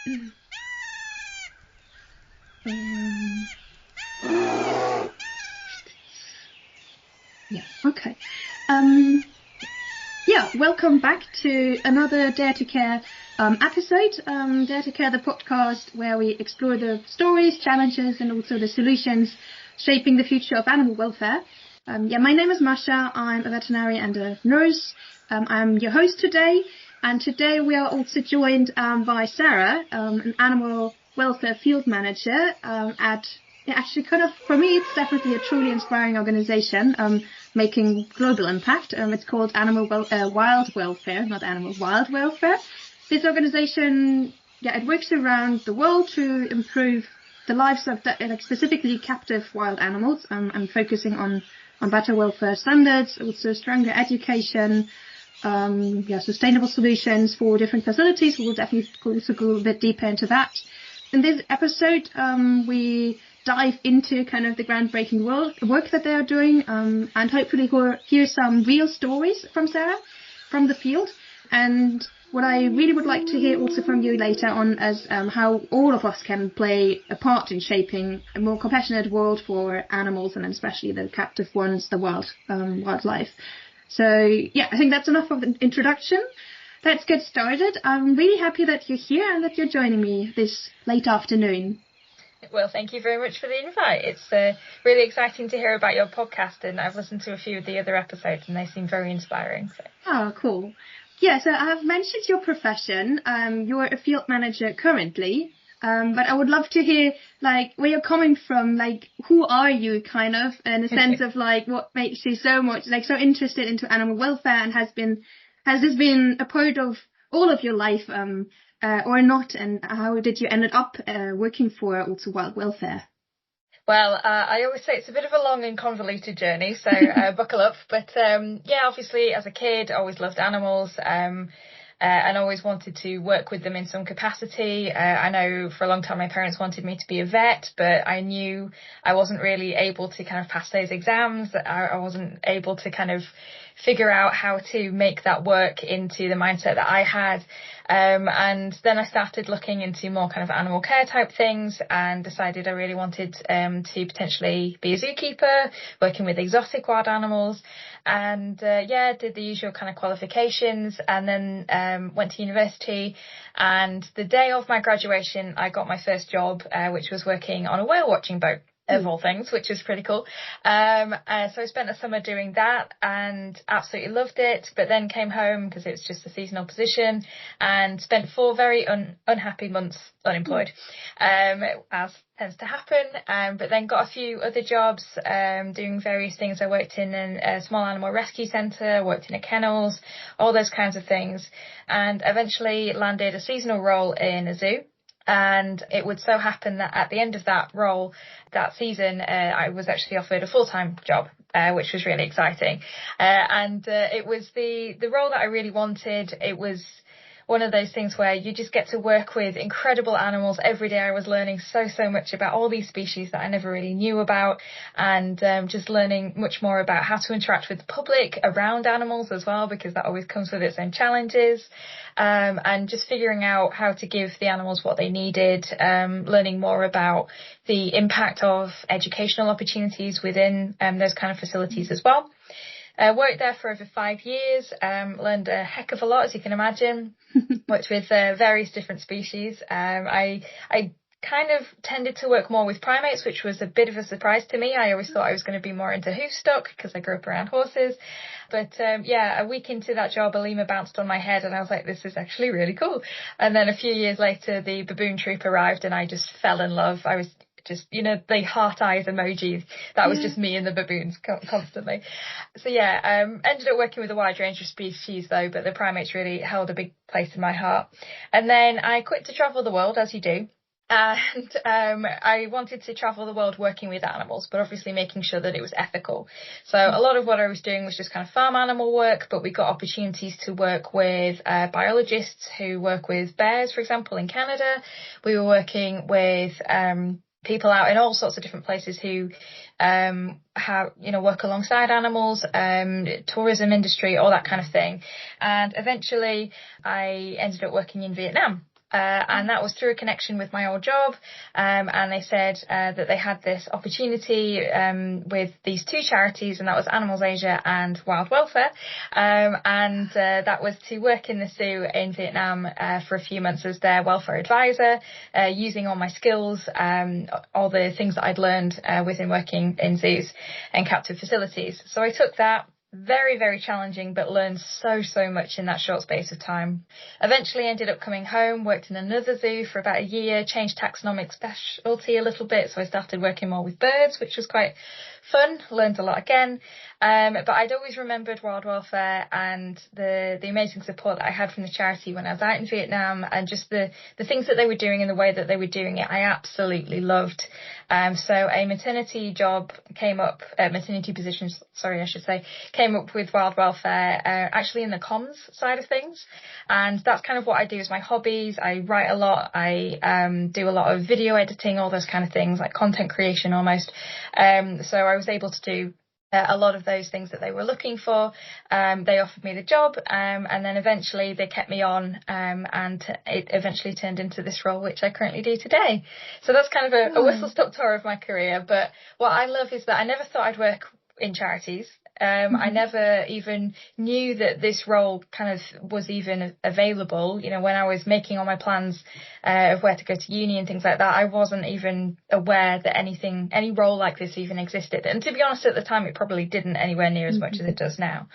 Yeah, okay. Welcome back to another Dare to Care episode. Dare to Care, the podcast where we explore the stories, challenges, and also the solutions shaping the future of animal welfare. My name is Masha. I'm a veterinarian and a nurse. I'm your host today. And today we are also joined by Sarah, an animal welfare field manager actually kind of, for me, it's definitely a truly inspiring organization making global impact. It's called Wild Welfare, not Animal Wild Welfare. This organization, it works around the world to improve the lives of specifically captive wild animals and focusing on better welfare standards, also stronger education, sustainable solutions for different facilities. We'll definitely also go a bit deeper into that. In this episode, we dive into kind of the groundbreaking work that they are doing, and hopefully hear some real stories from Sarah, from the field. And what I really would like to hear also from you later on is how all of us can play a part in shaping a more compassionate world for animals, and especially the captive ones, the wildlife. So, I think that's enough of an introduction. Let's get started. I'm really happy that you're here and that you're joining me this late afternoon. Well, thank you very much for the invite. It's really exciting to hear about your podcast, and I've listened to a few of the other episodes and they seem very inspiring. So. Oh, cool. Yeah, so I have mentioned your profession. You're a field manager currently, but I would love to hear, where you're coming from, who are you, kind of, in a sense of, what makes you so much, so interested into animal welfare, and has this been a part of all of your life, or not, and how did you end up working for also wild welfare? Well, I always say it's a bit of a long and convoluted journey, so buckle up. But obviously as a kid, I always loved animals and always wanted to work with them in some capacity. I know for a long time my parents wanted me to be a vet, but I knew I wasn't really able to kind of pass those exams. I wasn't able to kind of figure out how to make that work into the mindset that I had. And then I started looking into more kind of animal care type things and decided I really wanted to potentially be a zookeeper, working with exotic wild animals. And did the usual kind of qualifications, and then went to university. And the day of my graduation, I got my first job, which was working on a whale watching boat, of all things, which was pretty cool. So I spent a summer doing that and absolutely loved it, but then came home because it was just a seasonal position and spent 4 very unhappy months unemployed, as tends to happen. But then got a few other jobs doing various things. I worked in a small animal rescue centre, worked in a kennels, all those kinds of things, and eventually landed a seasonal role in a zoo. And it would so happen that at the end of that role, that season, I was actually offered a full-time job, which was really exciting. And it was the role that I really wanted. It was one of those things where you just get to work with incredible animals. Every day I was learning so much about all these species that I never really knew about, and just learning much more about how to interact with the public around animals as well, because that always comes with its own challenges, and just figuring out how to give the animals what they needed, learning more about the impact of educational opportunities within those kind of facilities as well. Worked there for over 5 years, learned a heck of a lot, as you can imagine. Worked with various different species. I kind of tended to work more with primates, which was a bit of a surprise to me. I always thought I was going to be more into hoofstock because I grew up around horses. But a week into that job, a lemur bounced on my head and I was like, this is actually really cool. And then a few years later, the baboon troop arrived and I just fell in love. I was just, the heart eyes emojis. That was just me and the baboons constantly. So ended up working with a wide range of species though, but the primates really held a big place in my heart. And then I quit to travel the world, as you do. And I wanted to travel the world working with animals, but obviously making sure that it was ethical. So a lot of what I was doing was just kind of farm animal work, but we got opportunities to work with biologists who work with bears, for example, in Canada. We were working with people out in all sorts of different places who work alongside animals, tourism industry, all that kind of thing. And eventually I ended up working in Vietnam. and that was through a connection with my old job. And they said that they had this opportunity with these two charities, and that was Animals Asia and Wild Welfare. And that was to work in the zoo in Vietnam for a few months as their welfare advisor, using all my skills, all the things that I'd learned within working in zoos and captive facilities. So I took that. Very, very challenging, but learned so much in that short space of time. Eventually ended up coming home, worked in another zoo for about a year, changed taxonomic specialty a little bit. So I started working more with birds, which was quite fun, learned a lot again. But I'd always remembered wild welfare and the amazing support that I had from the charity when I was out in Vietnam, and just the things that they were doing and the way that they were doing it, I absolutely loved. So a maternity position, I should say, came up with wild welfare, actually in the comms side of things. And that's kind of what I do as my hobbies. I write a lot. I do a lot of video editing, all those kind of things, like content creation almost. So I was able to do a lot of those things that they were looking for. They offered me the job, and then eventually they kept me on, and it eventually turned into this role, which I currently do today. So that's kind of a whistle-stop tour of my career. But what I love is that I never thought I'd work in charities. I never even knew that this role kind of was even available. You know, when I was making all my plans of where to go to uni and things like that, I wasn't even aware that any role like this even existed. And to be honest, at the time, it probably didn't anywhere near as much as it does now.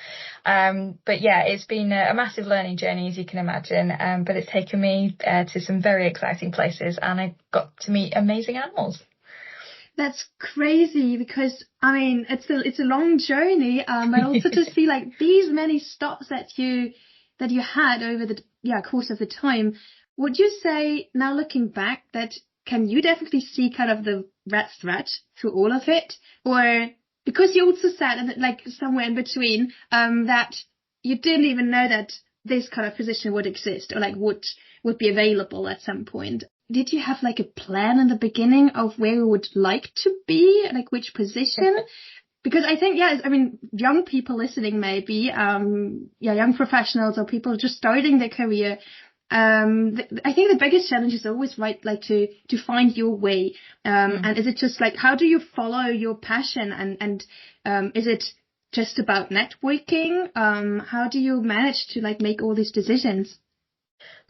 But yeah, it's been a massive learning journey, as you can imagine. But it's taken me to some very exciting places, and I got to meet amazing animals. That's crazy, because I mean it's a long journey, but also to see like these many stops that you had over the course of the time. Would you say, now looking back, that can you definitely see kind of the red thread through all of it, or because you also said like somewhere in between that you didn't even know that this kind of position would exist, or like would be available at some point? Did you have like a plan in the beginning of where you would like to be, like which position? Because I think, young people listening maybe, young professionals or people just starting their career, I think the biggest challenge is always to find your way. And is it just like, how do you follow your passion? And is it just about networking? How do you manage to like make all these decisions?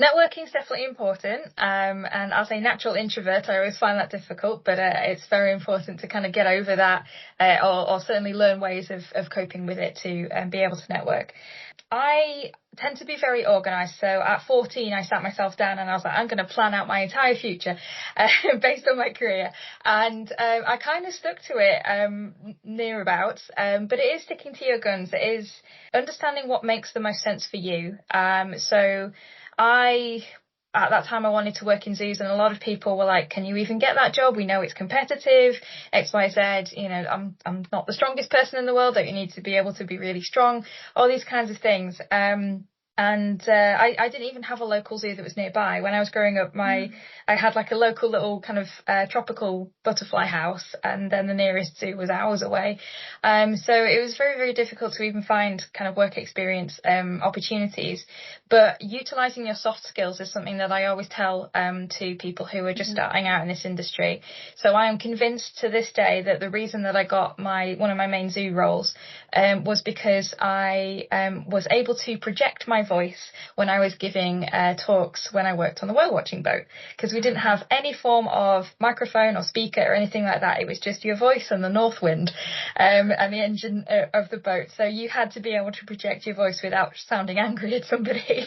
Networking is definitely important, and as a natural introvert, I always find that difficult, but it's very important to kind of get over that, or certainly learn ways of coping with it to be able to network. I tend to be very organised, so at 14 I sat myself down and I was like, I'm going to plan out my entire future based on my career, and I kind of stuck to it near about, but it is sticking to your guns. It is understanding what makes the most sense for you. So at that time I wanted to work in zoos, and a lot of people were like, can you even get that job? We know it's competitive, XYZ, you know, I'm not the strongest person in the world, don't you need to be able to be really strong, all these kinds of things. And I didn't even have a local zoo that was nearby. When I was growing up, I had like a local little kind of tropical butterfly house, and then the nearest zoo was hours away. So it was very, very difficult to even find kind of work experience opportunities. But utilising your soft skills is something that I always tell to people who are just starting out in this industry. So I am convinced to this day that the reason that I got one of my main zoo roles was because I was able to project my voice when I was giving talks when I worked on the whale watching boat, because we didn't have any form of microphone or speaker or anything like that. It was just your voice and the north wind and the engine of the boat. So you had to be able to project your voice without sounding angry at somebody.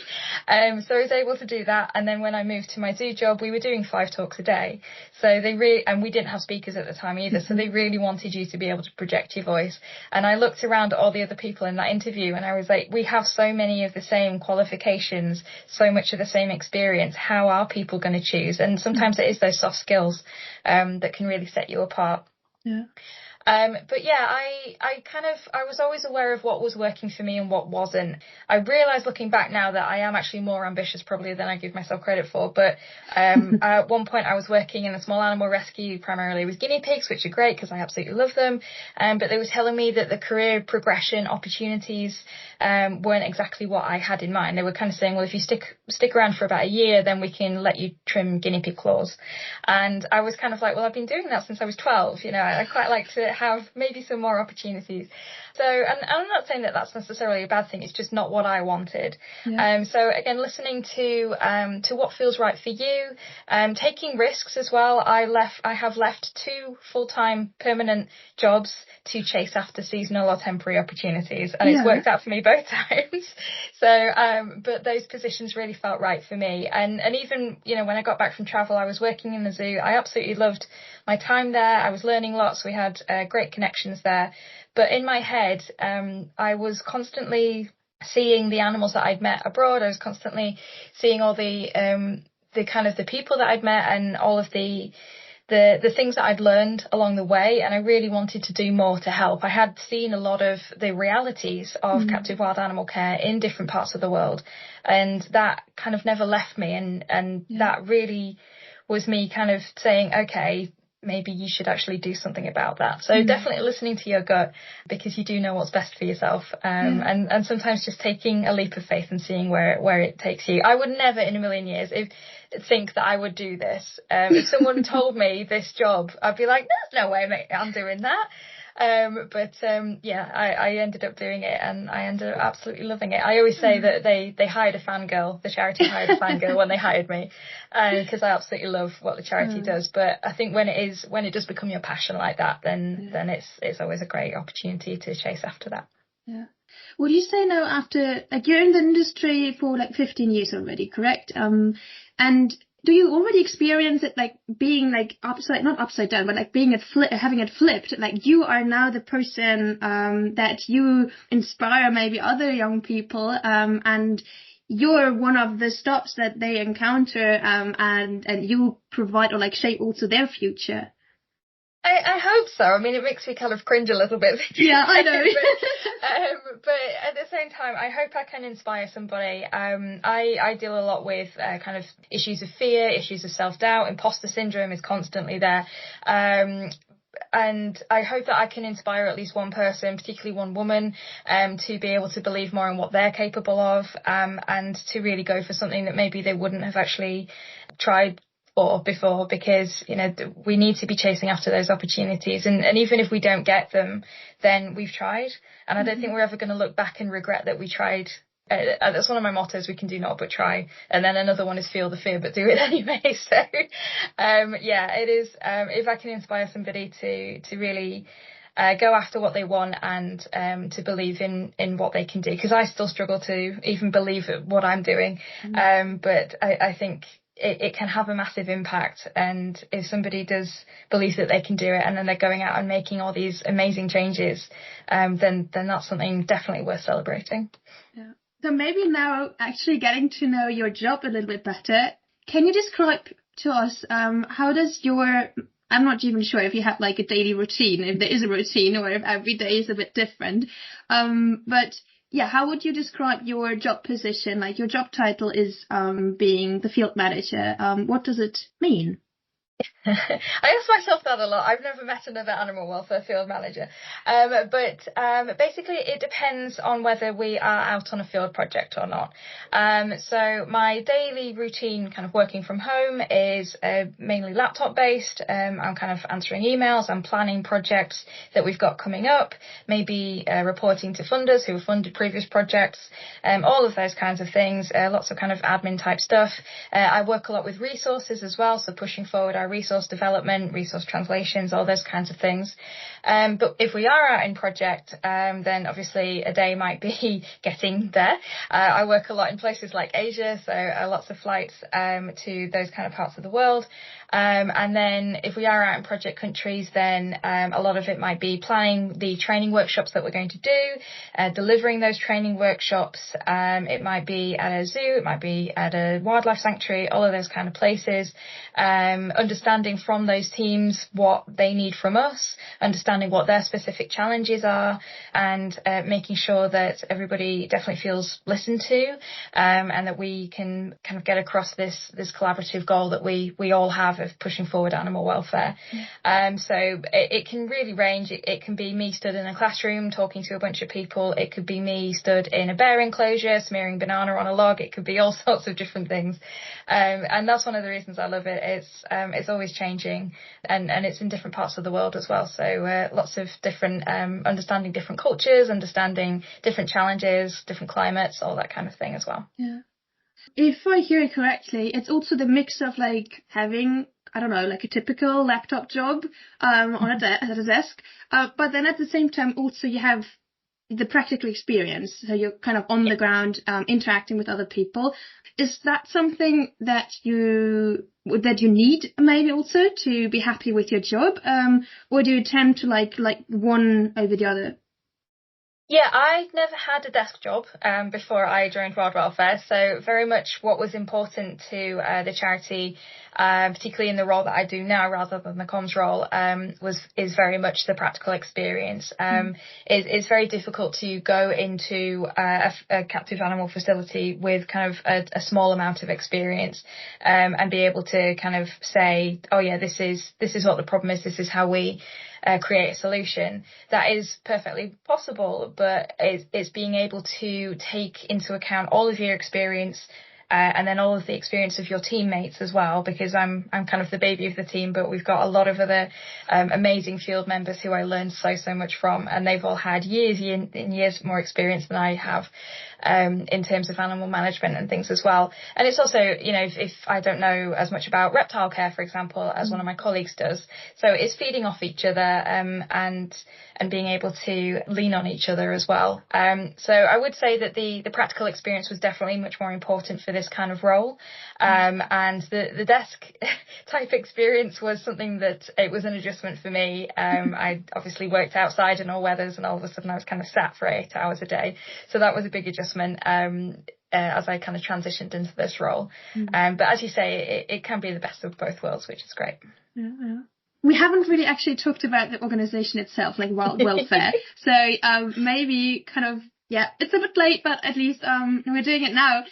So I was able to do that. And then when I moved to my zoo job, we were doing 5 talks a day. So and we didn't have speakers at the time either. So they really wanted you to be able to project your voice. And I looked around at all the other people in that interview and I was like, we have so many of the same qualifications, so much of the same experience. How are people going to choose? And sometimes it is those soft skills that can really set you apart. Yeah. But yeah, I was always aware of what was working for me and what wasn't. I realise looking back now that I am actually more ambitious probably than I give myself credit for. But at one point I was working in a small animal rescue, primarily with guinea pigs, which are great because I absolutely love them. But they were telling me that the career progression opportunities weren't exactly what I had in mind. They were kind of saying, well, if you stick stick around for about a year, then we can let you trim guinea pig claws. And I was kind of like, well, I've been doing that since I was 12. I quite like to have maybe some more opportunities. So, and I'm not saying that that's necessarily a bad thing. It's just not what I wanted. Yeah. So again, listening to what feels right for you, taking risks as well. I have left 2 full-time permanent jobs to chase after seasonal or temporary opportunities, and it's worked out for me both times. So, but those positions really felt right for me. And even, when I got back from travel, I was working in the zoo. I absolutely loved my time there. I was learning lots. We had great connections there. But in my head, I was constantly seeing the animals that I'd met abroad. I was constantly seeing all the kind of the people that I'd met and all of the things that I'd learned along the way, and I really wanted to do more to help. I had seen a lot of the realities of captive wild animal care in different parts of the world, and that kind of never left me, and that really was me kind of saying, okay, maybe you should actually do something about that. So definitely listening to your gut, because you do know what's best for yourself, and sometimes just taking a leap of faith and seeing where it takes you. I would never in a million years think that I would do this. If someone told me this job, I'd be like, there's no way mate, I'm doing that. But I ended up doing it, and I ended up absolutely loving it. I always say that they hired a fangirl, the charity hired a fangirl when they hired me, because I absolutely love what the charity does. But I think when it does become your passion like that, then it's always a great opportunity to chase after that. Yeah. Would you say now, after, like, you're in the industry for like 15 years already, correct? And do you already experience it, like being like not upside down, but like being having it flipped? Like, you are now the person that you inspire maybe other young people, and you're one of the stops that they encounter, and you provide or like shape also their future. I hope so. I mean, it makes me kind of cringe a little bit. Yeah, I know. but at the same time, I hope I can inspire somebody. I deal a lot with kind of issues of fear, issues of self-doubt. Imposter syndrome is constantly there. And I hope that I can inspire at least one person, particularly one woman, to be able to believe more in what they're capable of, and to really go for something that maybe they wouldn't have actually tried before, because we need to be chasing after those opportunities, and even if we don't get them, then we've tried, and I don't think we're ever going to look back and regret that we tried. That's one of my mottos: we can do naught but try. And then another one is feel the fear but do it anyway. So it is, if I can inspire somebody to really go after what they want, and to believe in what they can do, because I still struggle to even believe what I'm doing, but I think it can have a massive impact. And if somebody does believe that they can do it, and then they're going out and making all these amazing changes, then that's something definitely worth celebrating. Yeah. So maybe now, actually getting to know your job a little bit better, can you describe to us how does your, I'm not even sure if you have like a daily routine, if there is a routine, or if every day is a bit different, but yeah, how would you describe your job position? Like, your job title is being the field manager. What does it mean? I ask myself that a lot. I've never met another animal welfare field manager. But basically it depends on whether we are out on a field project or not. So my daily routine, kind of working from home, is mainly laptop based. I'm kind of answering emails. I'm planning projects that we've got coming up, maybe reporting to funders who have funded previous projects, all of those kinds of things, lots of kind of admin type stuff. I work a lot with resources as well, so pushing forward our resource development, resource translations, all those kinds of things. But if we are out in project, then obviously a day might be getting there. I work a lot in places like Asia, so lots of flights to those kind of parts of the world. And then if we are out in project countries, then a lot of it might be planning the training workshops that we're going to do, delivering those training workshops. It might be at a zoo, it might be at a wildlife sanctuary, all of those kind of places. Understanding understanding from those teams what they need from us, understanding what their specific challenges are, and making sure that everybody definitely feels listened to, and that we can kind of get across this collaborative goal that we all have of pushing forward animal welfare. So it can really range. It can be me stood in a classroom talking to a bunch of people. It could be me stood in a bear enclosure smearing banana on a log. It could be all sorts of different things. And that's one of the reasons I love it. It's always changing, and it's in different parts of the world as well. So lots of different, understanding different cultures, understanding different challenges, different climates, all that kind of thing as well. Yeah. If I hear it correctly, it's also the mix of like having, I don't know, like a typical laptop job on at a desk, but then at the same time also you have the practical experience, so you're kind of on the ground, interacting with other people. Is that something that you need maybe also to be happy with your job, or do you tend to like one over the other? Yeah, I never had a desk job before I joined Wild Welfare, so very much what was important to the charity, particularly in the role that I do now rather than the comms role, is very much the practical experience. It's very difficult to go into a captive animal facility with kind of a small amount of experience, and be able to kind of say, oh yeah, this is what the problem is, this is how we create a solution. That is perfectly possible, but it's being able to take into account all of your experience, and then all of the experience of your teammates as well, because I'm kind of the baby of the team, but we've got a lot of other amazing field members who I learned so much from, and they've all had years more experience than I have in terms of animal management and things as well. And it's also, you know, if I don't know as much about reptile care, for example, as one of my colleagues does, so it's feeding off each other, and being able to lean on each other as well. So I would say that the practical experience was definitely much more important for this kind of role. And the desk type experience was something that it was an adjustment for me. I obviously worked outside in all weathers, and all of a sudden I was kind of sat for 8 hours a day. So that was a big adjustment as I kind of transitioned into this role. But as you say, it can be the best of both worlds, which is great. Yeah. We haven't really actually talked about the organisation itself, like Wild Welfare. So maybe kind of, yeah, it's a bit late, but at least we're doing it now.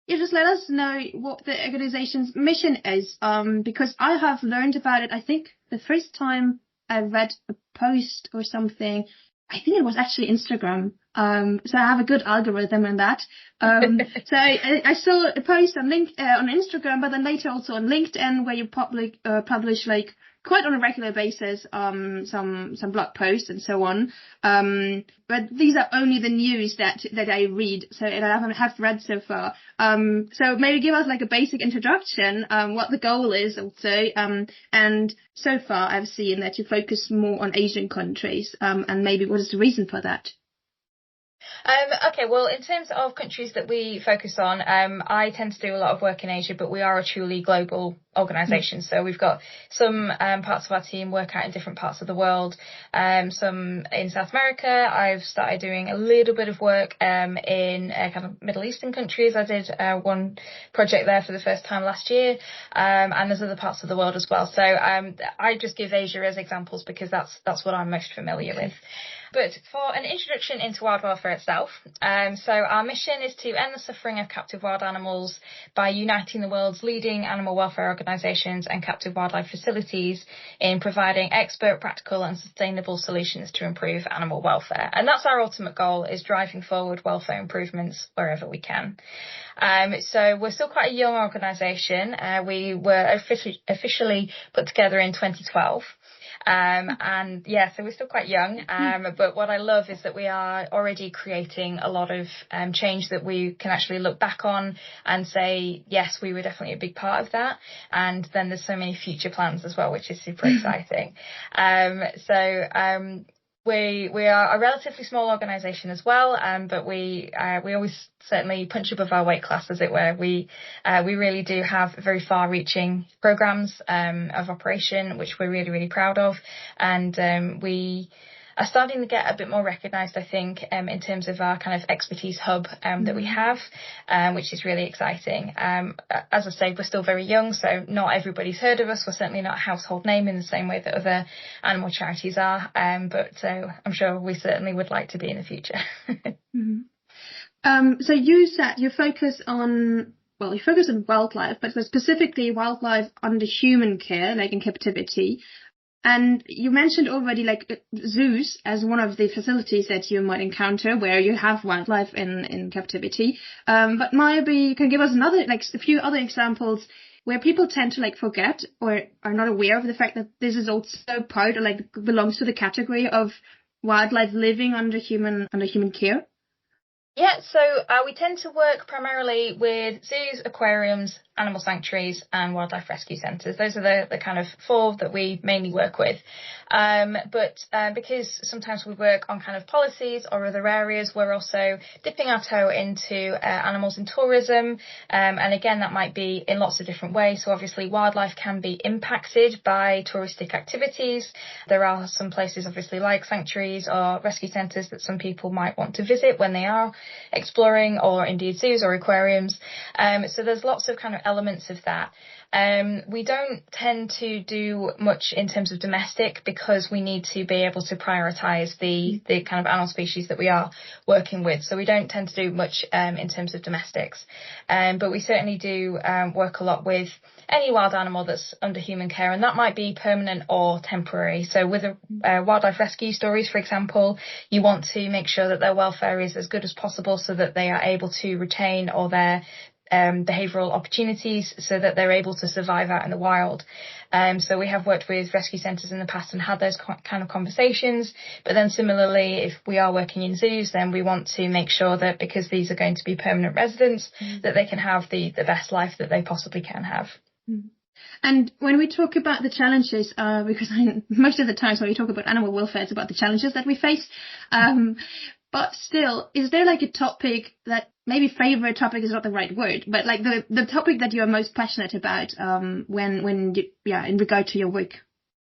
You just let us know what the organisation's mission is, because I have learned about it, I think, the first time I read a post or something. I think it was actually Instagram. So I have a good algorithm in that. So I saw a post on Instagram, but then later also on LinkedIn, where you publish like quite on a regular basis, some blog posts and so on. But these are only the news that I read, so I haven't read so far. So maybe give us like a basic introduction, what the goal is also. And so far I've seen that you focus more on Asian countries, and maybe what is the reason for that? Okay, well, in terms of countries that we focus on, I tend to do a lot of work in Asia, but we are a truly global organisation. So we've got some parts of our team work out in different parts of the world, some in South America. I've started doing a little bit of work in kind of Middle Eastern countries. I did one project there for the first time last year, and there's other parts of the world as well. So I just give Asia as examples because that's what I'm most familiar with. But for an introduction into wild welfare itself, so our mission is to end the suffering of captive wild animals by uniting the world's leading animal welfare organisations and captive wildlife facilities in providing expert, practical and sustainable solutions to improve animal welfare. And that's our ultimate goal, is driving forward welfare improvements wherever we can. So we're still quite a young organisation. We were officially put together in 2012. And yeah, so we're still quite young, but what I love is that we are already creating a lot of change that we can actually look back on and say, yes, we were definitely a big part of that. And then there's so many future plans as well, which is super exciting. We are a relatively small organisation as well, but we always certainly punch above our weight class, as it were. We really do have very far-reaching programmes of operation, which we're really, really proud of, and we are starting to get a bit more recognised, I think, in terms of our kind of expertise hub that we have, which is really exciting. As I say, we're still very young, so not everybody's heard of us. We're certainly not a household name in the same way that other animal charities are, but I'm sure we certainly would like to be in the future. So you said you focus on wildlife, but specifically wildlife under human care, like in captivity. And you mentioned already like zoos as one of the facilities that you might encounter where you have wildlife in captivity. But maybe you can give us a few other examples where people tend to like forget or are not aware of the fact that this is also part or like belongs to the category of wildlife living under human care. Yeah, so we tend to work primarily with zoos, aquariums, animal sanctuaries and wildlife rescue centres. Those are the kind of four that we mainly work with. But because sometimes we work on kind of policies or other areas, we're also dipping our toe into animals in tourism. And again, that might be in lots of different ways. So obviously wildlife can be impacted by touristic activities. There are some places obviously like sanctuaries or rescue centres that some people might want to visit when they are exploring, or indeed zoos or aquariums. So there's lots of kind of elements of that. We don't tend to do much in terms of domestic because we need to be able to prioritise the kind of animal species that we are working with. So we don't tend to do much in terms of domestics. But we certainly do work a lot with any wild animal that's under human care, and that might be permanent or temporary. So with wildlife rescue stories, for example, you want to make sure that their welfare is as good as possible so that they are able to retain all their behavioural opportunities so that they're able to survive out in the wild. So we have worked with rescue centres in the past and had those kind of conversations. But then similarly, if we are working in zoos, then we want to make sure that because these are going to be permanent residents, that they can have the best life that they possibly can have. And when we talk about the challenges, because most of the times when we talk about animal welfare, it's about the challenges that we face. But still, is there like a topic that, maybe favorite topic is not the right word, but like the topic that you are most passionate about when in regard to your work?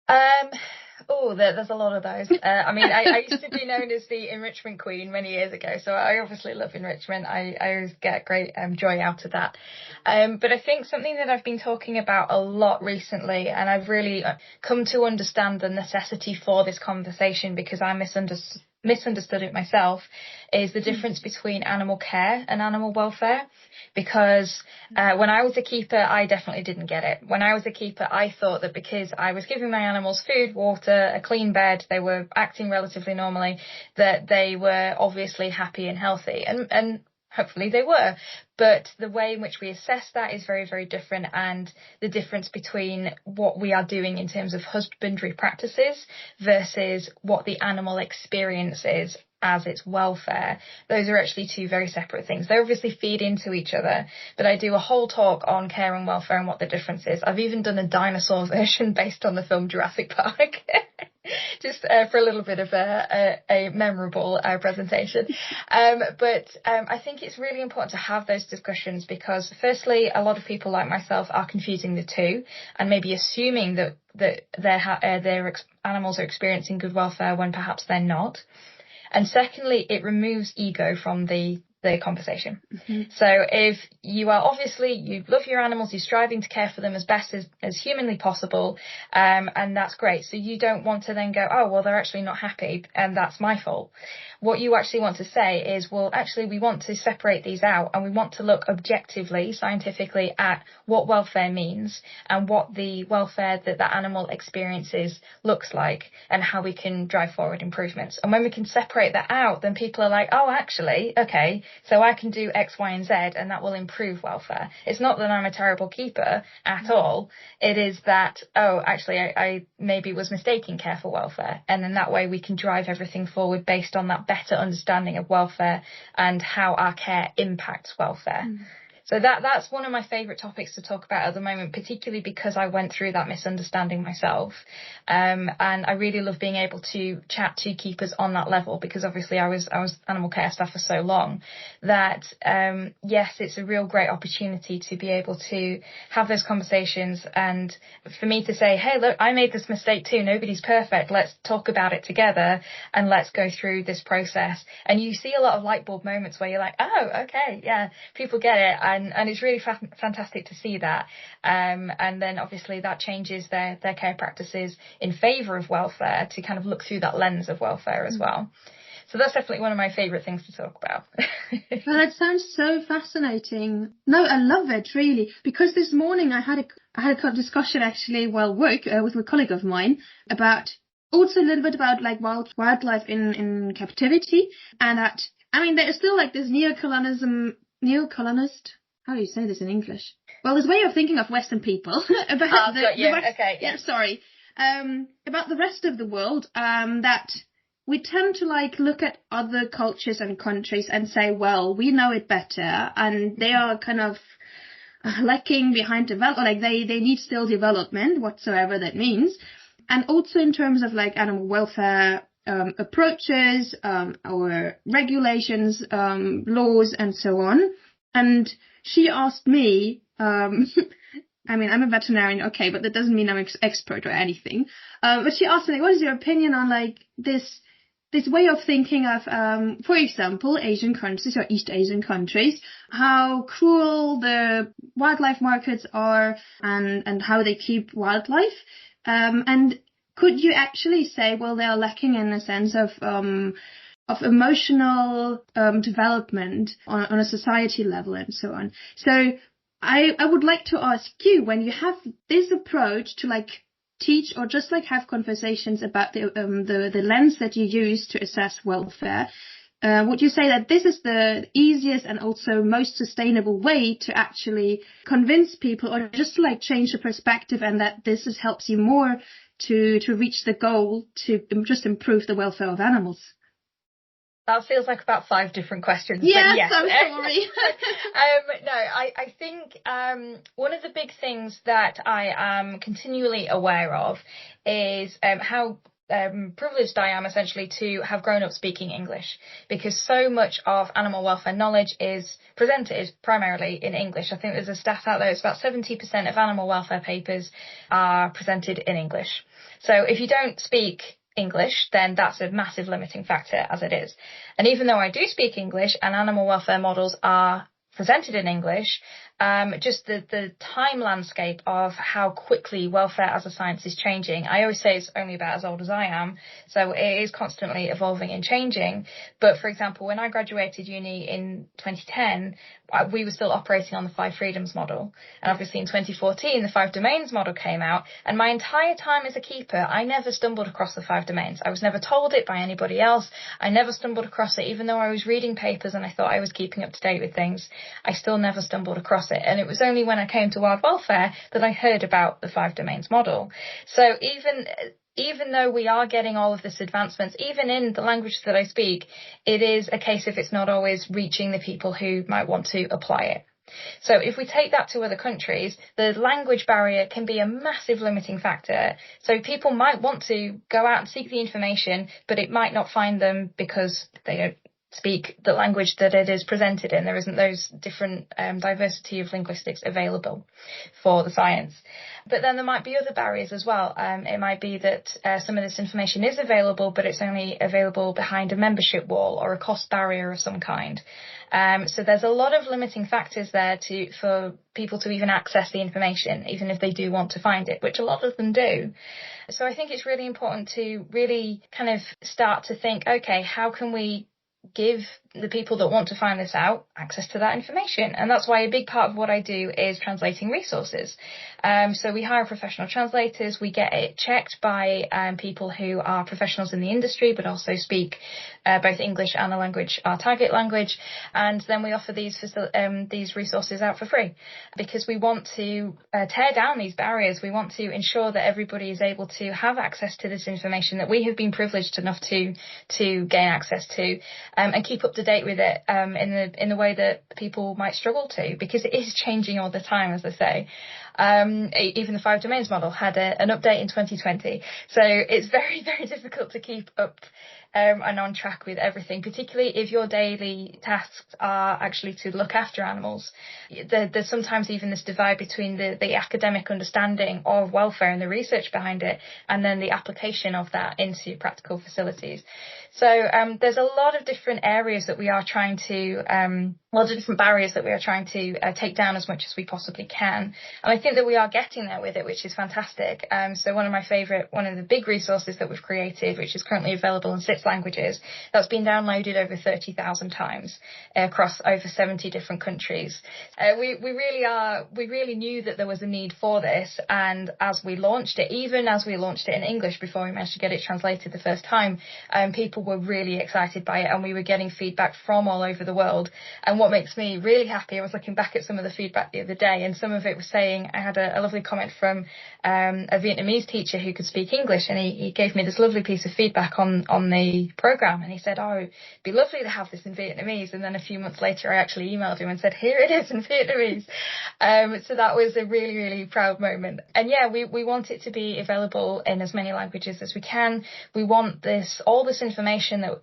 There's a lot of those. I used to be known as the enrichment queen many years ago, so I obviously love enrichment. I always get great joy out of that. But I think something that I've been talking about a lot recently, and I've really come to understand the necessity for this conversation because I misunderstood it myself, is the difference between animal care and animal welfare. Because when I was a keeper, I definitely didn't get it. When I was a keeper, I thought that because I was giving my animals food, water, a clean bed, they were acting relatively normally, that they were obviously happy and healthy. And hopefully they were. But the way in which we assess that is very, very different. And the difference between what we are doing in terms of husbandry practices versus what the animal experience is as its welfare, those are actually two very separate things. They obviously feed into each other, but I do a whole talk on care and welfare and what the difference is. I've even done a dinosaur version based on the film Jurassic Park, just for a little bit of a memorable presentation. But I think it's really important to have those discussions because, firstly, a lot of people like myself are confusing the two and maybe assuming that their animals are experiencing good welfare when perhaps they're not. And secondly, it removes ego from the conversation. So if you love your animals, you're striving to care for them as best as humanly possible, and that's great. So you don't want to then go, oh, well, they're actually not happy and that's my fault. What you actually want to say is, well, actually, we want to separate these out and we want to look objectively, scientifically at what welfare means and what the welfare that animal experiences looks like and how we can drive forward improvements. And when we can separate that out, then people are like, oh, actually, okay, so I can do X, Y, and Z and that will improve welfare. It's not that I'm a terrible keeper at all. It is that, oh, actually, I maybe was mistaking care for welfare. And then that way we can drive everything forward based on that better understanding of welfare and how our care impacts welfare. So that's one of my favourite topics to talk about at the moment, particularly because I went through that misunderstanding myself. And I really love being able to chat to keepers on that level, because obviously I was animal care staff for so long that, yes, it's a real great opportunity to be able to have those conversations, and for me to say, hey, look, I made this mistake too. Nobody's perfect. Let's talk about it together and let's go through this process. And you see a lot of light bulb moments where you're like, oh, okay, yeah, people get it. And it's really fantastic to see that. And then obviously that changes their care practices in favour of welfare, to kind of look through that lens of welfare as well. So that's definitely one of my favourite things to talk about. Well, that sounds so fascinating. No, I love it, really, because this morning I had a discussion actually while work with a colleague of mine about also a little bit about like wildlife in captivity, and that, I mean, there is still like this neocolonist. How do you say this in English? Well, this way of thinking of Western people about about the rest of the world, that we tend to like look at other cultures and countries and say, well, we know it better, and they are kind of lacking behind development, like they need still development, whatsoever that means. And also in terms of like animal welfare approaches, or regulations, laws, and so on. And she asked me, I mean, I'm a veterinarian, okay, but that doesn't mean I'm an expert or anything. But she asked me, what is your opinion on like this way of thinking of, for example, Asian countries or East Asian countries, how cruel the wildlife markets are, and how they keep wildlife. And could you actually say, well, they are lacking in a sense of emotional development on a society level and so on. So I would like to ask you, when you have this approach to like teach or just like have conversations about the lens that you use to assess welfare, would you say that this is the easiest and also most sustainable way to actually convince people, or just to like change the perspective, and that this helps you more to reach the goal to just improve the welfare of animals? That feels like about 5 different questions. Yes, but yes. I'm sorry. No, I think one of the big things that I am continually aware of is how privileged I am essentially to have grown up speaking English, because so much of animal welfare knowledge is presented primarily in English. I think there's a stat out there, it's about 70% of animal welfare papers are presented in English. So if you don't speak English, then that's a massive limiting factor as it is. And even though I do speak English and animal welfare models are presented in English, just the time landscape of how quickly welfare as a science is changing. I always say it's only about as old as I am, so it is constantly evolving and changing. But for example, when I graduated uni in 2010, we were still operating on the 5 freedoms model. And obviously in 2014, the 5 domains model came out. And my entire time as a keeper, I never stumbled across the 5 domains. I was never told it by anybody else. I never stumbled across it, even though I was reading papers and I thought I was keeping up to date with things. I still never stumbled across it. And it was only when I came to wild welfare that I heard about the 5 domains model. So even though we are getting all of this advancements, even in the language that I speak, it is a case of it's not always reaching the people who might want to apply it. So if we take that to other countries, the language barrier can be a massive limiting factor. So people might want to go out and seek the information, but it might not find them because they don't speak the language that it is presented in. There isn't those different diversity of linguistics available for the science. But then there might be other barriers as well. It might be that some of this information is available, but it's only available behind a membership wall or a cost barrier of some kind. So there's a lot of limiting factors there for people to even access the information, even if they do want to find it, which a lot of them do. So I think it's really important to really kind of start to think, okay, how can we give the people that want to find this out access to that information? And that's why a big part of what I do is translating resources. So we hire professional translators. We get it checked by people who are professionals in the industry, but also speak both English and the language, our target language. And then we offer these resources out for free, because we want to tear down these barriers. We want to ensure that everybody is able to have access to this information that we have been privileged enough to gain access to, and keep up to to date with it in the way that people might struggle to, because it is changing all the time, as I say. Even the 5 domains model had an update in 2020, so it's very, very difficult to keep up and on track with everything, particularly if your daily tasks are actually to look after animals. There's sometimes even this divide between the academic understanding of welfare and the research behind it, and then the application of that into practical facilities. So there's a lot of different areas that we are trying to, a lot of different barriers that we are trying to take down as much as we possibly can. And I think that we are getting there with it, which is fantastic. So one of the big resources that we've created, which is currently available in 6 languages, that's been downloaded over 30,000 times across over 70 different countries. We really knew that there was a need for this. And as we launched it, even as we launched it in English before we managed to get it translated the first time, people were really excited by it, and we were getting feedback from all over the world. And what makes me really happy, I was looking back at some of the feedback the other day, and some of it was saying, I had a lovely comment from a Vietnamese teacher who could speak English, and he gave me this lovely piece of feedback on the program, and he said, oh, it'd be lovely to have this in Vietnamese. And then a few months later I actually emailed him and said, here it is in Vietnamese. So that was a really, really proud moment. And yeah, we want it to be available in as many languages as we can. We want all this information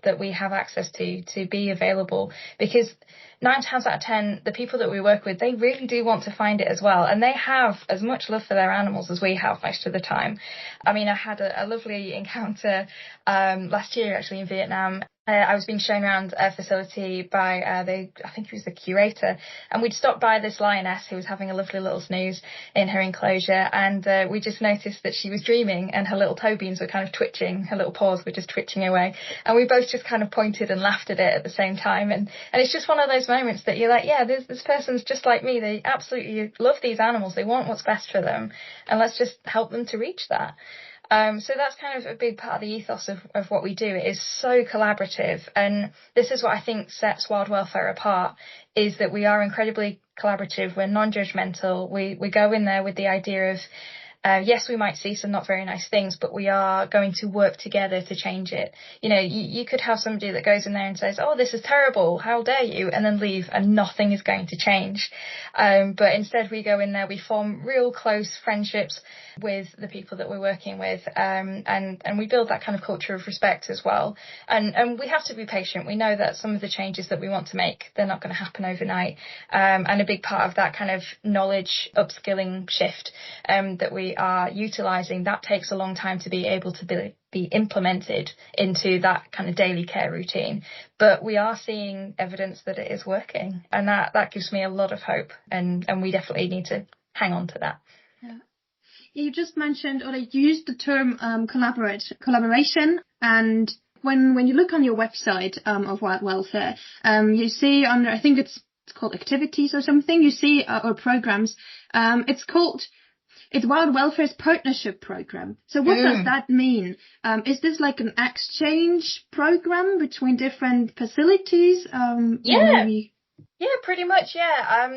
that we have access to be available, because 9 times out of 10, the people that we work with, they really do want to find it as well. And they have as much love for their animals as we have most of the time. I mean, I had a lovely encounter last year, actually, in Vietnam. I was being shown around a facility by I think he was the curator, and we'd stopped by this lioness who was having a lovely little snooze in her enclosure, and we just noticed that she was dreaming, and her little toe beans were kind of twitching, her little paws were just twitching away, and we both just kind of pointed and laughed at it at the same time, and it's just one of those moments that you're like, yeah, this person's just like me, they absolutely love these animals, they want what's best for them, and let's just help them to reach that. So that's kind of a big part of the ethos of what we do. It is so collaborative, and this is what I think sets wild welfare apart, is that we are incredibly collaborative, we're non-judgmental, we go in there with the idea of, yes, we might see some not very nice things, but we are going to work together to change it. You know, you could have somebody that goes in there and says, oh, this is terrible, how dare you, and then leave, and nothing is going to change. But instead we go in there, we form real close friendships with the people that we're working with, and we build that kind of culture of respect as well. And we have to be patient. We know that some of the changes that we want to make, they're not going to happen overnight. And a big part of that kind of knowledge upskilling shift that we are utilising, that takes a long time to be able to be implemented into that kind of daily care routine. But we are seeing evidence that it is working, and that gives me a lot of hope, and we definitely need to hang on to that. Yeah. You just mentioned, or you used the term collaboration, and when you look on your website of Wild Welfare, you see under, I think it's called activities or something, you see or programs, it's Wild Welfare's partnership program. So what does that mean? Is this like an exchange program between different facilities? Yeah, pretty much, yeah.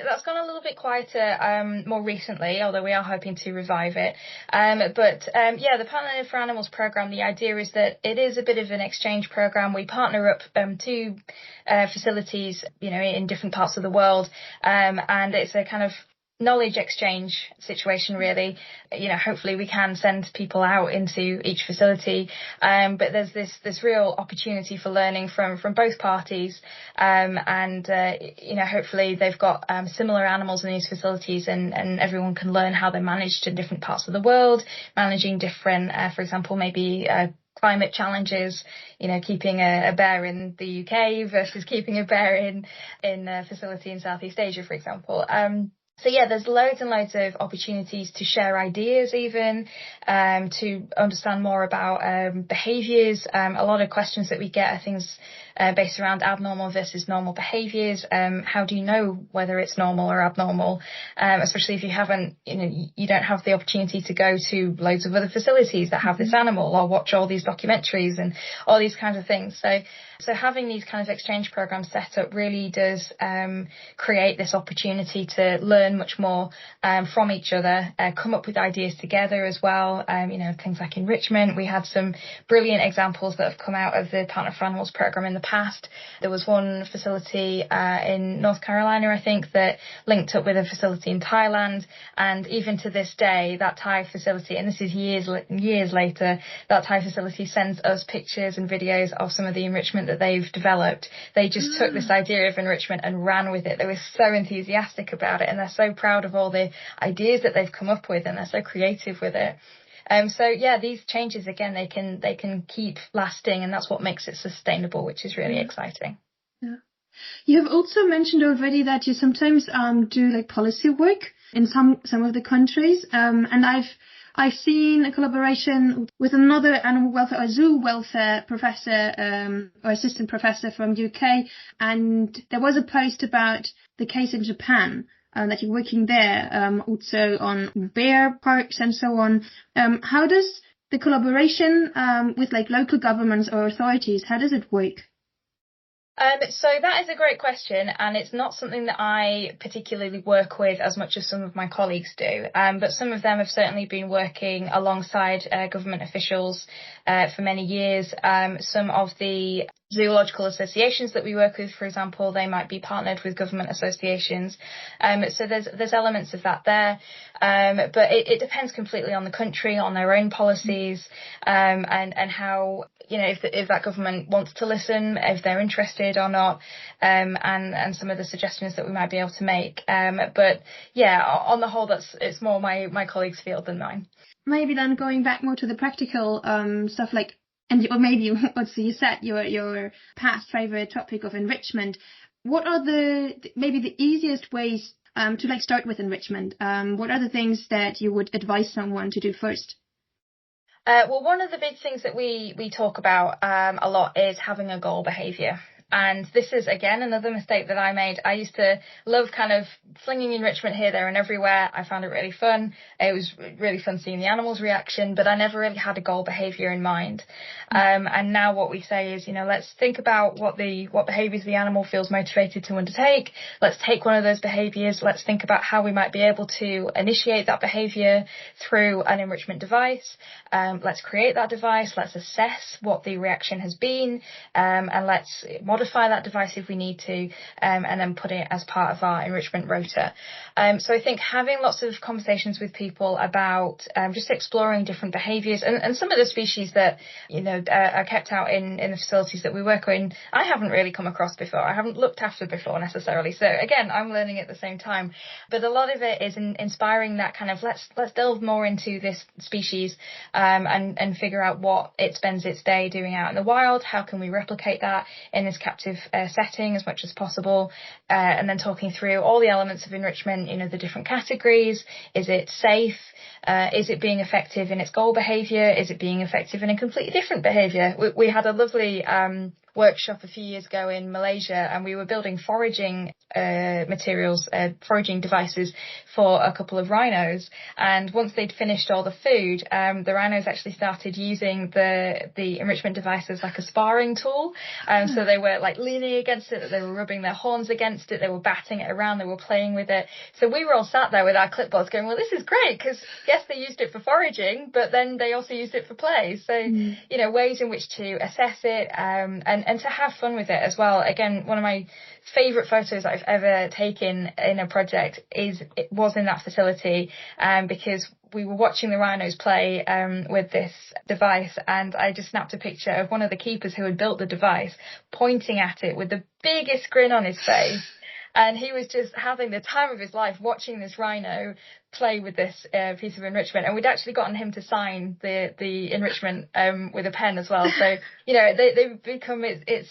That's gone a little bit quieter more recently, although we are hoping to revive it. But the Partner for Animals program, the idea is that it is a bit of an exchange program. We partner up two facilities, in different parts of the world, and it's a kind of knowledge exchange situation, really. Hopefully we can send people out into each facility, but there's this real opportunity for learning from both parties, and hopefully they've got similar animals in these facilities, and everyone can learn how they're managed in different parts of the world, managing different, for example, maybe climate challenges, keeping a bear in the UK versus keeping a bear in a facility in Southeast Asia, for example. So yeah, there's loads and loads of opportunities to share ideas, even to understand more about behaviours. A lot of questions that we get are things based around abnormal versus normal behaviours. How do you know whether it's normal or abnormal? Especially if you haven't, you don't have the opportunity to go to loads of other facilities that have this animal, or watch all these documentaries and all these kinds of things. So having these kinds of exchange programs set up really does create this opportunity to learn much more from each other, come up with ideas together as well. Things like enrichment. We had some brilliant examples that have come out of the Partner for Animals program in the past. There was one facility in North Carolina, I think, that linked up with a facility in Thailand. And even to this day, that Thai facility, and this is years later, that Thai facility sends us pictures and videos of some of the enrichment that they've developed. They just took this idea of enrichment and ran with it. They were so enthusiastic about it, and they're so proud of all the ideas that they've come up with, and they're so creative with it. So yeah, these changes, again, they can keep lasting, and that's what makes it sustainable, which is really exciting. Yeah. You have also mentioned already that you sometimes do like policy work in some of the countries, and I've seen a collaboration with another animal welfare or zoo welfare professor or assistant professor from UK, and there was a post about the case in Japan. That you're working there, also on bear parks and so on. How does the collaboration with like local governments or authorities, how does it work? So that is a great question, and it's not something that I particularly work with as much as some of my colleagues do. But some of them have certainly been working alongside government officials for many years. Some of the zoological associations that we work with, for example, they might be partnered with government associations. So there's elements of that there. But it depends completely on the country, on their own policies, and how, if that government wants to listen, if they're interested or not, and some of the suggestions that we might be able to make. But yeah, on the whole, it's more my colleagues' field than mine. Maybe then going back more to the practical stuff, like, or maybe what you said, your past favorite topic of enrichment. What are maybe the easiest ways to like start with enrichment? What are the things that you would advise someone to do first? Well, one of the big things that we talk about a lot is having a goal behaviour. And this is, again, another mistake that I made. I used to love kind of flinging enrichment here, there and everywhere. I found it really fun. It was really fun seeing the animals' reaction, but I never really had a goal behaviour in mind. And now what we say is, let's think about what behaviours the animal feels motivated to undertake. Let's take one of those behaviours. Let's think about how we might be able to initiate that behaviour through an enrichment device. Let's create that device. Let's assess what the reaction has been, and let's modify that device if we need to, and then put it as part of our enrichment rota. So I think having lots of conversations with people about just exploring different behaviours, and some of the species that are kept out in the facilities that we work in, I haven't really come across before. I haven't looked after before necessarily. So again, I'm learning at the same time. But a lot of it is inspiring that kind of let's delve more into this species, and figure out what it spends its day doing out in the wild. How can we replicate that in this captive setting as much as possible? And then talking through all the elements of enrichment, the different categories. Is it safe? Is it being effective in its goal behaviour? Is it being effective in a completely different behaviour? We had a lovely workshop a few years ago in Malaysia, and we were building foraging materials, foraging devices for a couple of rhinos. And once they'd finished all the food, the rhinos actually started using the enrichment device as like a sparring tool. So they were like leaning against it, they were rubbing their horns against it, they were batting it around, they were playing with it. So we were all sat there with our clipboards going, well, this is great, because yes, they used it for foraging, but then they also used it for play. So, ways in which to assess it, and to have fun with it as well. Again, one of my favourite photos that I've ever taken in a project was in that facility, because we were watching the rhinos play with this device, and I just snapped a picture of one of the keepers who had built the device pointing at it with the biggest grin on his face. And he was just having the time of his life watching this rhino play with this piece of enrichment. And we'd actually gotten him to sign the enrichment with a pen as well. So, they've become, it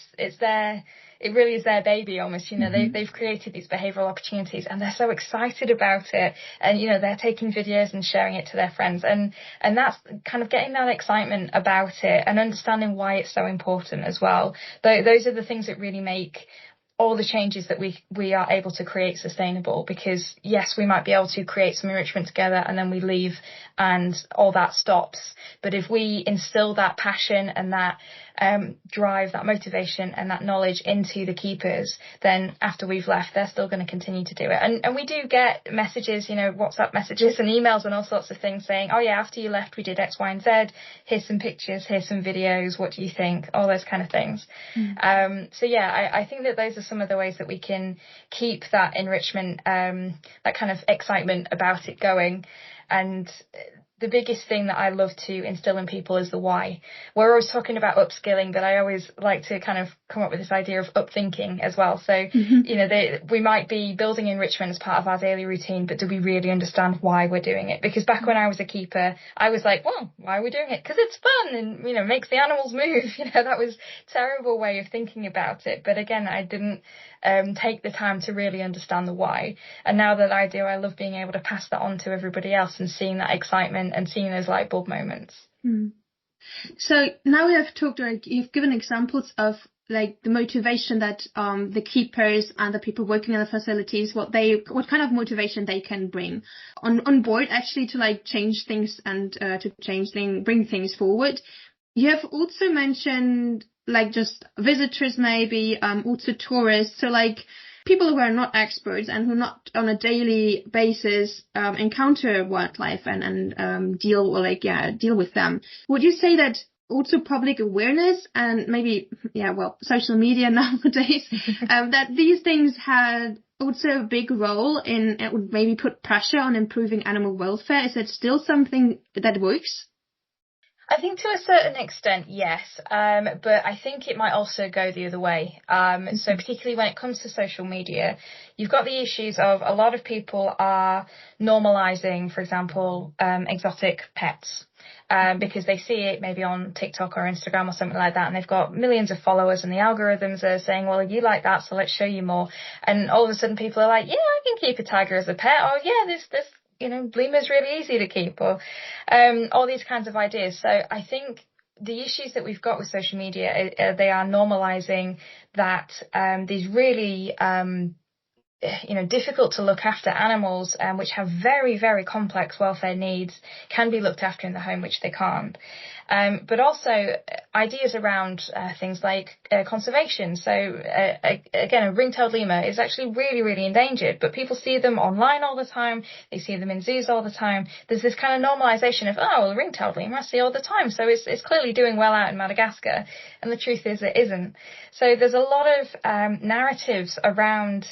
really is their baby almost. They've created these behavioural opportunities, and they're so excited about it. And, they're taking videos and sharing it to their friends. And that's kind of getting that excitement about it and understanding why it's so important as well. Those are the things that really make all the changes that we are able to create sustainable. Because yes, we might be able to create some enrichment together and then we leave and all that stops. But if we instill that passion and that drive, that motivation and that knowledge into the keepers, then after we've left, they're still going to continue to do it. And we do get messages, you know, WhatsApp messages and emails and all sorts of things saying, oh yeah, after you left, we did X, Y, and Z. Here's some pictures, here's some videos. What do you think? All those kind of things. So yeah, I think that those are some of the ways that we can keep that enrichment, that kind of excitement about it going. And the biggest thing that I love to instill in people is the why. We're always talking about upskilling, but I always like to kind of come up with this idea of upthinking as well. So, you know, we might be building enrichment as part of our daily routine, but do we really understand why we're doing it? Because back when I was a keeper, I was like, well, why are we doing it? Because it's fun and, you know, makes the animals move. You know, that was a terrible way of thinking about it. But again, I didn't take the time to really understand the why. And now that I do, I love being able to pass that on to everybody else and seeing that excitement and seeing those light bulb moments. So now we have talked, like, you've given examples of like the motivation that the keepers and the people working in the facilities, what kind of motivation they can bring on board actually to like change things and bring things forward. You have also mentioned like just visitors, maybe also tourists, so like people who are not experts and who not on a daily basis encounter wildlife and deal with them. Would you say that also public awareness and maybe social media nowadays that these things had also a big role in it would maybe put pressure on improving animal welfare? Is it still something that works? I think to a certain extent, yes. But I think it might also go the other way. So particularly when it comes to social media, you've got the issues of a lot of people are normalizing, for example, exotic pets. Because they see it maybe on TikTok or Instagram or something like that, and they've got millions of followers, and the algorithms are saying, well, you like that, so let's show you more. And all of a sudden people are like, yeah, I can keep a tiger as a pet. Oh yeah, this you know, lemur's really easy to keep, or all these kinds of ideas. So I think the issues that we've got with social media, they are normalizing that these really difficult to look after animals, which have very, very complex welfare needs, can be looked after in the home, which they can't. But also ideas around things like conservation. So again, a ring-tailed lemur is actually really, really endangered, but people see them online all the time. They see them in zoos all the time. There's this kind of normalization of, oh, well, a ring-tailed lemur I see all the time, so it's clearly doing well out in Madagascar. And the truth is it isn't. So there's a lot of narratives around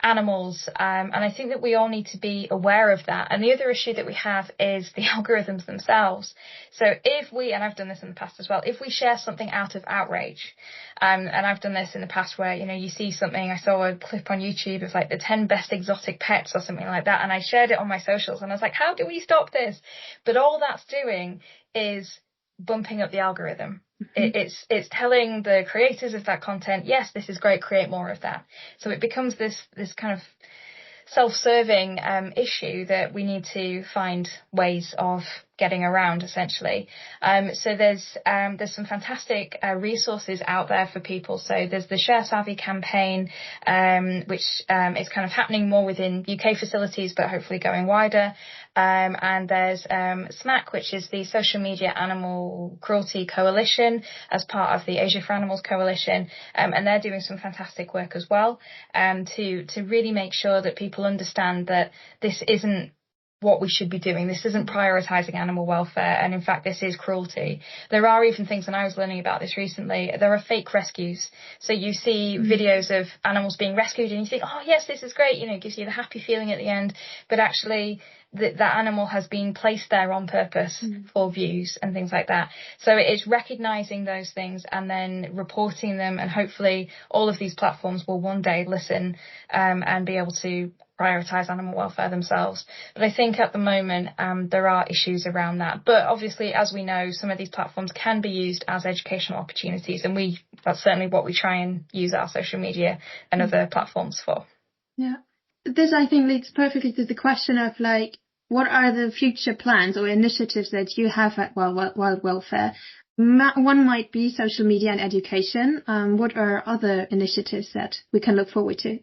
animals, and I think that we all need to be aware of that. And the other issue that we have is the algorithms themselves. So if we, and I've done this in the past as well, if we share something out of outrage, and I've done this in the past where, you know, you see something, I saw a clip on YouTube of like the 10 best exotic pets or something like that, and I shared it on my socials, and I was like, how do we stop this? But all that's doing is bumping up the algorithm. It's telling the creators of that content, yes, this is great, create more of that. So it becomes this kind of self-serving issue that we need to find ways of getting around, essentially. So there's some fantastic resources out there for people. So there's the Share Savvy campaign, which is kind of happening more within UK facilities, but hopefully going wider. And there's SMAC, which is the Social Media Animal Cruelty Coalition, as part of the Asia for Animals Coalition, and they're doing some fantastic work as well, to really make sure that people understand that this isn't what we should be doing. This isn't prioritising animal welfare, and in fact this is cruelty. There are even things, and I was learning about this recently, there are fake rescues. So you see videos of animals being rescued and you think, oh yes, this is great, you know, it gives you the happy feeling at the end, but actually that animal has been placed there on purpose for views and things like that. So it's recognising those things and then reporting them, and hopefully all of these platforms will one day listen and be able to prioritise animal welfare themselves. But I think at the moment there are issues around that. But obviously, as we know, some of these platforms can be used as educational opportunities, and that's certainly what we try and use our social media and other platforms for. Yeah. This, I think, leads perfectly to the question of, like, what are the future plans or initiatives that you have at Wild Welfare? One might be social media and education. What are other initiatives that we can look forward to?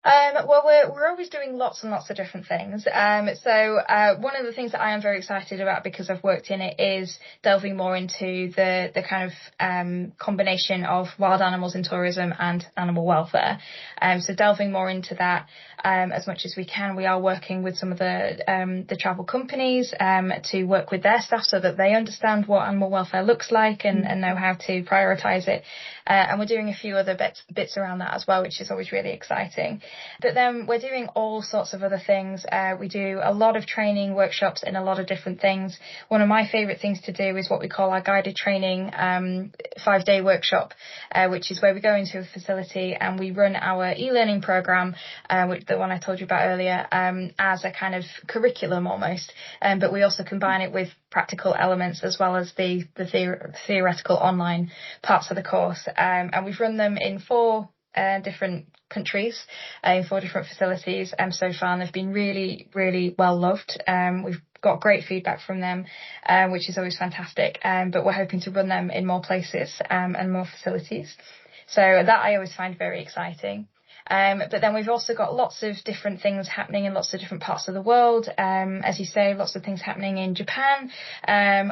Well, we're always doing lots and lots of different things. So one of the things that I am very excited about, because I've worked in it, is delving more into the kind of combination of wild animals in tourism and animal welfare. So delving more into that as much as we can. We are working with some of the travel companies to work with their staff so that they understand what animal welfare looks like and know how to prioritise it. And we're doing a few other bits around that as well, which is always really exciting. But then we're doing all sorts of other things. We do a lot of training workshops in a lot of different things. One of my favourite things to do is what we call our guided training 5-day workshop, which is where we go into a facility and we run our e-learning programme, which the one I told you about earlier, as a kind of curriculum almost. But we also combine it with practical elements as well as the theoretical online parts of the course. And we've run them in 4 different countries, in 4 different facilities so far, and they've been really, really well loved. We've got great feedback from them, which is always fantastic, but we're hoping to run them in more places and more facilities. So that I always find very exciting. But then we've also got lots of different things happening in lots of different parts of the world. As you say, lots of things happening in Japan,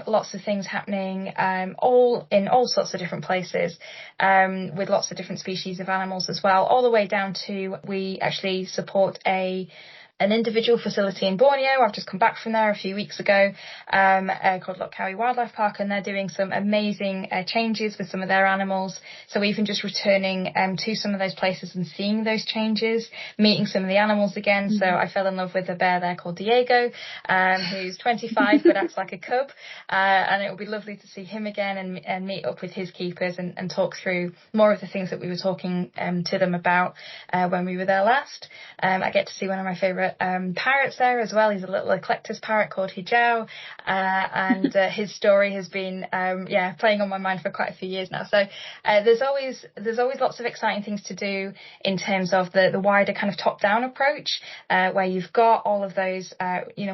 lots of things happening all sorts of different places, with lots of different species of animals as well, all the way down to we actually support an individual facility in Borneo. I've just come back from there a few weeks ago, called Lopkawi Wildlife Park, and they're doing some amazing changes with some of their animals. So even just returning to some of those places and seeing those changes, meeting some of the animals again. So I fell in love with a bear there called Diego, who's 25 but acts like a cub, and it will be lovely to see him again and meet up with his keepers and talk through more of the things that we were talking to them about when we were there last. I get to see one of my favourite parrots there as well. He's a little eclectus parrot called Hijau, and his story has been playing on my mind for quite a few years now. So there's always lots of exciting things to do in terms of the wider kind of top-down approach, where you've got all of those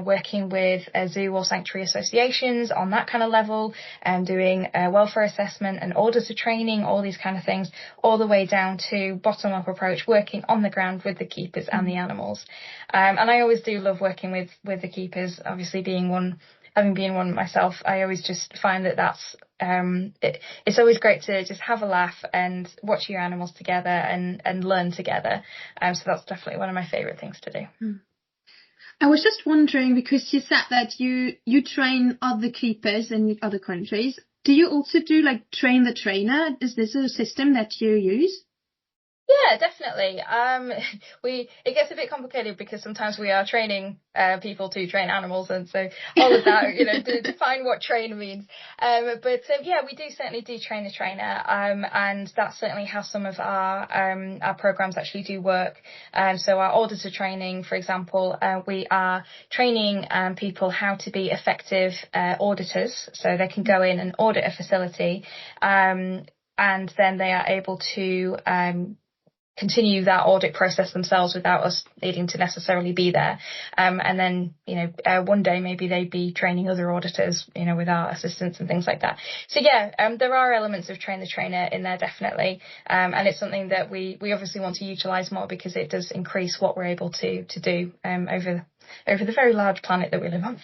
working with zoo or sanctuary associations on that kind of level, and doing welfare assessment and auditor training, all these kind of things, all the way down to bottom-up approach, working on the ground with the keepers and the animals. And I always do love working with the keepers, obviously having been one myself. I always just find that's it's always great to just have a laugh and watch your animals together and learn together. So that's definitely one of my favourite things to do. I was just wondering, because you said that you train other keepers in other countries. Do you also do like train the trainer? Is this a system that you use? Yeah, definitely. It gets a bit complicated because sometimes we are training people to train animals, and so all of that, to define what train means. But we certainly do train the trainer, and that's certainly how some of our programs actually do work. So our auditor training, for example, we are training people how to be effective auditors, so they can go in and audit a facility, and then they are able to continue that audit process themselves without us needing to necessarily be there. And then, one day maybe they'd be training other auditors, with our assistance and things like that. So there are elements of train the trainer in there, definitely. And it's something that we obviously want to utilise more, because it does increase what we're able to do over the very large planet that we live on.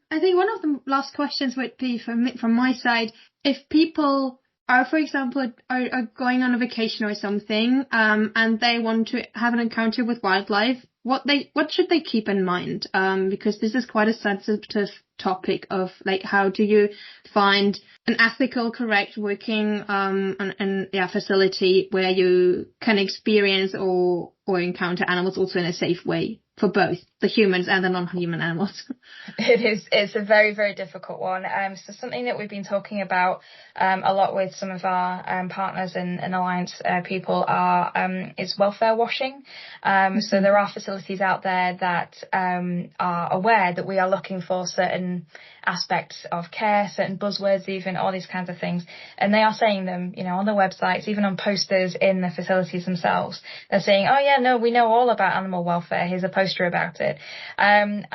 I think one of the last questions would be from my side, if people are, for example, are going on a vacation or something, and they want to have an encounter with wildlife, what should they keep in mind? Because this is quite a sensitive topic of like, how do you find an ethical, correct working facility where you can experience or encounter animals also in a safe way for both the humans and the non-human animals? It's a very, very difficult one. So something that we've been talking about a lot with some of our partners and alliance people is welfare washing. So there are facilities out there that are aware that we are looking for certain certain aspects of care, certain buzzwords, even all these kinds of things. And they are saying them, on their websites, even on posters in the facilities themselves. They're saying, oh yeah, no, we know all about animal welfare. Here's a poster about it. And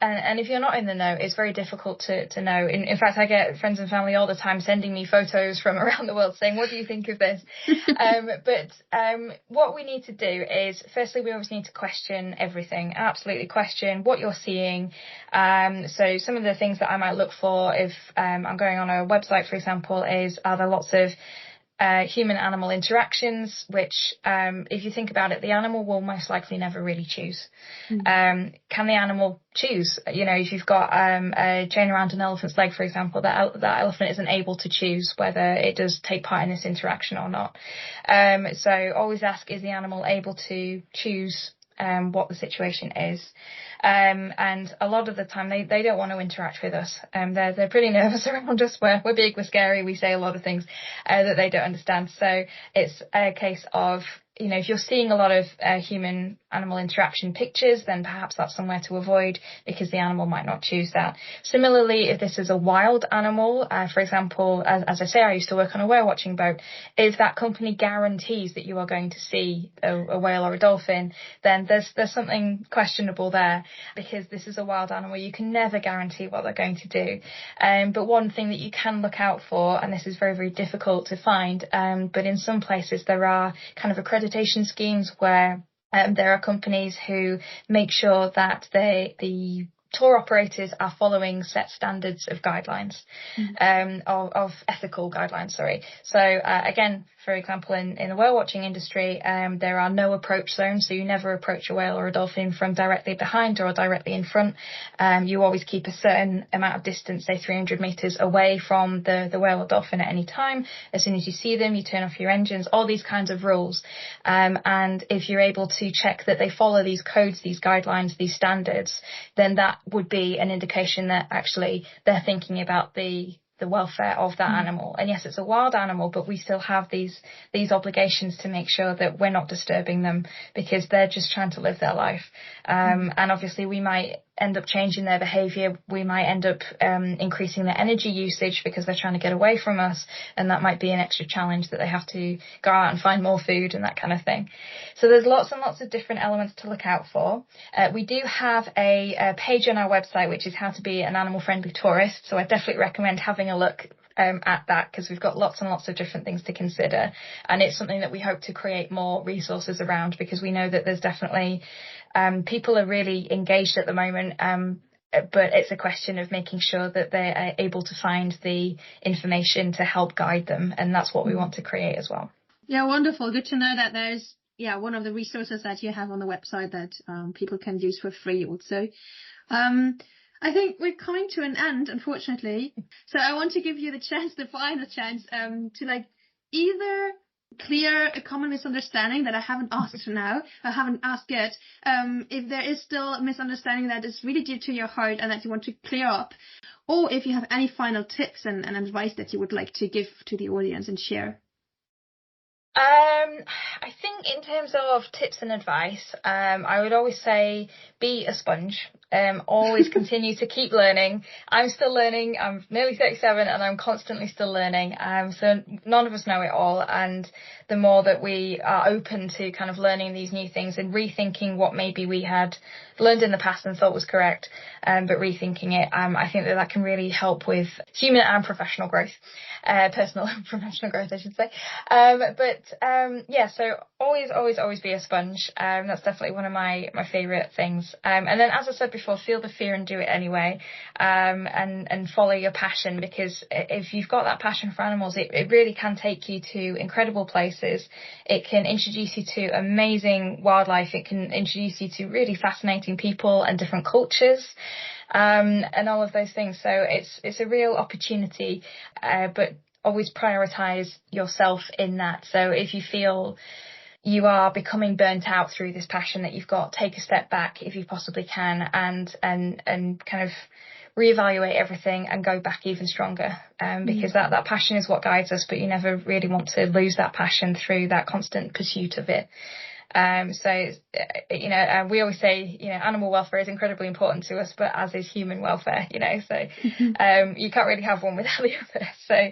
if you're not in the know, it's very difficult to know. In fact, I get friends and family all the time sending me photos from around the world saying, what do you think of this? But what we need to do is, firstly, we always need to question everything, absolutely question what you're seeing. So some of the things that I might look for if I'm going on a website, for example, are there lots of human-animal interactions, which, if you think about it, the animal will most likely never really choose. Can the animal choose? If you've got a chain around an elephant's leg, for example, that elephant isn't able to choose whether it does take part in this interaction or not. So always ask, is the animal able to choose what the situation is? And a lot of the time they don't want to interact with us. They're pretty nervous around us. We're big, we're scary, we say a lot of things that they don't understand. So it's a case of, if you're seeing a lot of human-animal interaction pictures, then perhaps that's somewhere to avoid because the animal might not choose that. Similarly, if this is a wild animal, for example, as I say, I used to work on a whale watching boat. If that company guarantees that you are going to see a whale or a dolphin, then there's something questionable there, because this is a wild animal. You can never guarantee what they're going to do. But one thing that you can look out for, and this is very, very difficult to find, but in some places there are kind of accreditation schemes where there are companies who make sure that the tour operators are following set standards of guidelines, of ethical guidelines, sorry. So again, for example, in the whale watching industry, there are no approach zones, so you never approach a whale or a dolphin from directly behind or directly in front. You always keep a certain amount of distance, say 300 meters away from the whale or dolphin at any time. As soon as you see them, you turn off your engines, all these kinds of rules. And if you're able to check that they follow these codes, these guidelines, these standards, then that would be an indication that actually they're thinking about the welfare of that animal. And yes, it's a wild animal, but we still have these obligations to make sure that we're not disturbing them, because they're just trying to live their life. And obviously we might end up changing their behavior. We might end up increasing their energy usage because they're trying to get away from us, and that might be an extra challenge that they have to go out and find more food and that kind of thing. So there's lots and lots of different elements to look out for. We do have a page on our website which is how to be an animal friendly tourist, so I definitely recommend having a look at that, because we've got lots and lots of different things to consider, and it's something that we hope to create more resources around, because we know that there's definitely people are really engaged at the moment, but it's a question of making sure that they are able to find the information to help guide them, and that's what we want to create as well. Yeah, wonderful. Good to know that there's one of the resources that you have on the website that people can use for free also. I think we're coming to an end, unfortunately. So I want to give you the final chance, to either clear a common misunderstanding that I haven't asked now, I haven't asked yet. If there is still a misunderstanding that is really dear to your heart and that you want to clear up, or if you have any final tips and advice that you would like to give to the audience and share. I think in terms of tips and advice, I would always say be a sponge. Always continue to keep learning. I'm still learning. I'm nearly 37 and I'm constantly still learning. So none of us know it all. And the more that we are open to kind of learning these new things and rethinking what maybe we had learned in the past and thought was correct, but rethinking it, I think that can really help with human and professional growth. Personal and professional growth, I should say. So always be a sponge. That's definitely one of my favourite things. And then, as I said before, feel the fear and do it anyway. And follow your passion, because if you've got that passion for animals, it really can take you to incredible places. It can introduce you to amazing wildlife. It can introduce you to really fascinating people and different cultures. And all of those things. So it's a real opportunity, but always prioritize yourself in that. So if you feel you are becoming burnt out through this passion that you've got, take a step back if you possibly can, and kind of reevaluate everything and go back even stronger, because that passion is what guides us, but you never really want to lose that passion through that constant pursuit of it. So, we always say, animal welfare is incredibly important to us, but as is human welfare, so you can't really have one without the other. So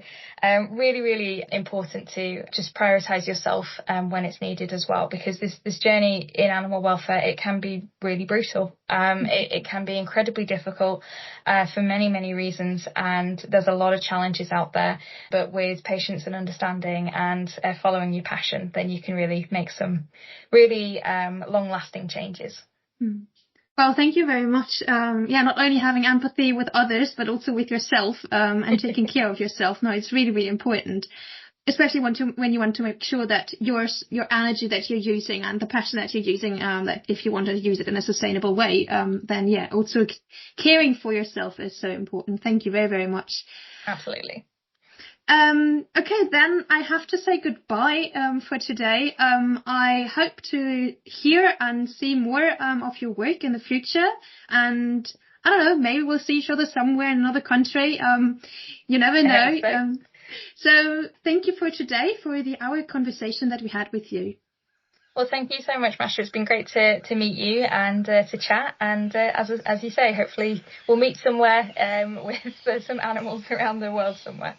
really, really important to just prioritise yourself when it's needed as well, because this journey in animal welfare, it can be really brutal. It can be incredibly difficult for many, many reasons, and there's a lot of challenges out there. But with patience and understanding and following your passion, then you can really make some really long-lasting changes. Well, thank you very much. Not only having empathy with others, but also with yourself, and taking care of yourself. No, it's really, really important, especially when you want to make sure that your energy that you're using and the passion that you're using, that if you want to use it in a sustainable way, then also caring for yourself is so important. Thank you very, very much. Absolutely. Okay, then I have to say goodbye for today. I hope to hear and see more of your work in the future, and I don't know, maybe we'll see each other somewhere in another country. You never know. So thank you for today, for the hour conversation that we had with you. Well, thank you so much, Masha. It's been great to meet you and to chat. And as you say, hopefully we'll meet somewhere with some animals around the world somewhere.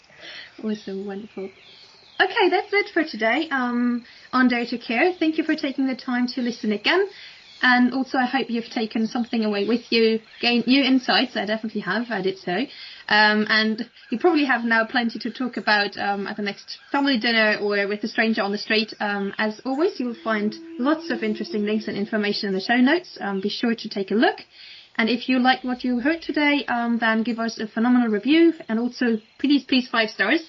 Awesome, wonderful. Okay, that's it for today on Dare to Care. Thank you for taking the time to listen again. And also, I hope you've taken something away with you, gained new insights. I definitely have. I did so. And you probably have now plenty to talk about at the next family dinner or with a stranger on the street. As always, you will find lots of interesting links and information in the show notes. Be sure to take a look. And if you like what you heard today, then give us a phenomenal review. And also, please 5 stars.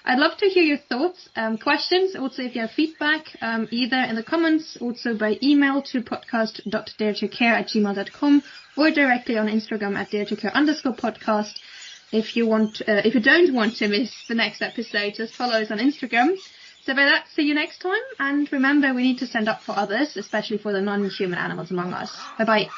I'd love to hear your thoughts, questions. Also, if you have feedback, either in the comments, also by email to podcast.daretocare@gmail.com or directly on Instagram at daretocare_podcast. If you don't want to miss the next episode, just follow us on Instagram. So by that, see you next time. And remember, we need to stand up for others, especially for the non-human animals among us. Bye-bye.